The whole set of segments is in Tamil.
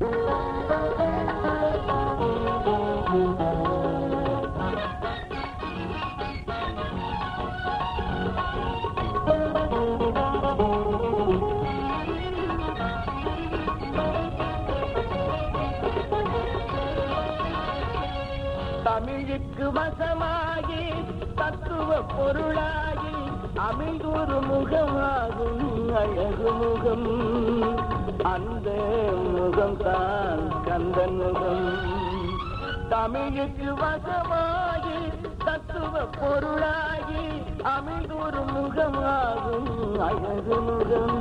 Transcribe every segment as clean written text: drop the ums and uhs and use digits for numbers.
தமிழுக்கு வசமாகி தத்துவ பொருளாகி அமைந்தொரு முகமாகும் அழகு முகம். அந்த முகம்தான் கந்தன் முகம். தமிழுக்கு வசமாகி தத்துவ பொருளாகி அமைந்தொரு முகமாகும் அழகு முகம்.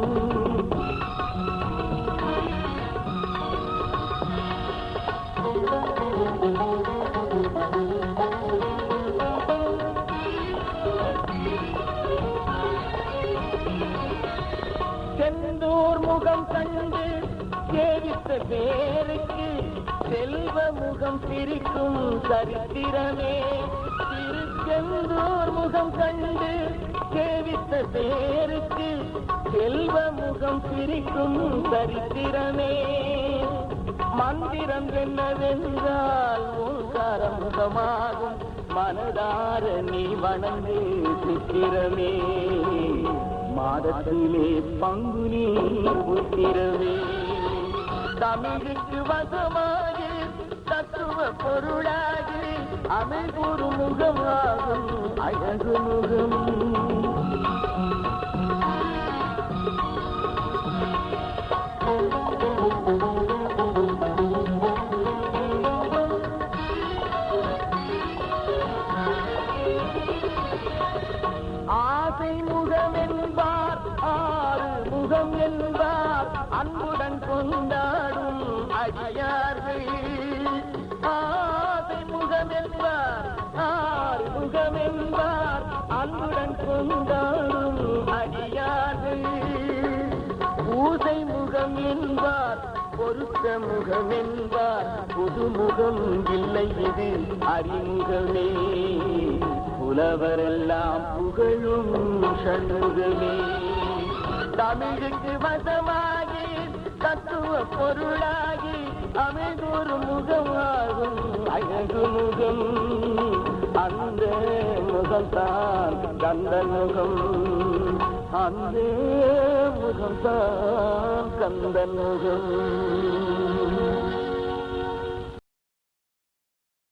செந்தூர் முகம் கண்டு சேவித்த பேருக்கு செல்வ முகம் சிரிக்கும் சரித்திரமே. திருச்செந்தூர் முகம் கண்டு சேவித்த பேருக்கு செல்வ முகம் சிரிக்கும் சரித்திரமே. மந்திரம் என்னவென்றால் ஓங்கார முகமாகும். மனதார நீ வணங்கு சித்திரமே. மாதத்திலே பங்குனி உத்திரமே. தமிழுக்கு வசமாகி தத்துவ பொருளாகி அமைந்தொரு முகமாகும் அழகு முகம். ஆசை முகம் என்பார், ஆறு முகம் என்பார், அன்புடன் கொண்டாடும் அடியார்கள். ஆசை முகம் என்பார், ஆறு முகம் என்பார், அன்புடன் கொண்டாடும் அடியார்கள். பூசை முகம் என்பார், பொருத்த முகம் என்பார், புதுமுகம் இல்லை இது அறிமுகமே. புலவரெல்லாம் புகழும் சண்முகமே. தமிழுக்கு வசமாகி தத்துவ பொருளாகி அமைந்தொரு முகமாகும் அழகு முகம். அந்த முகம்தான் கந்தன் முகம். அந்த முகம்தான் கந்தன் முகம்.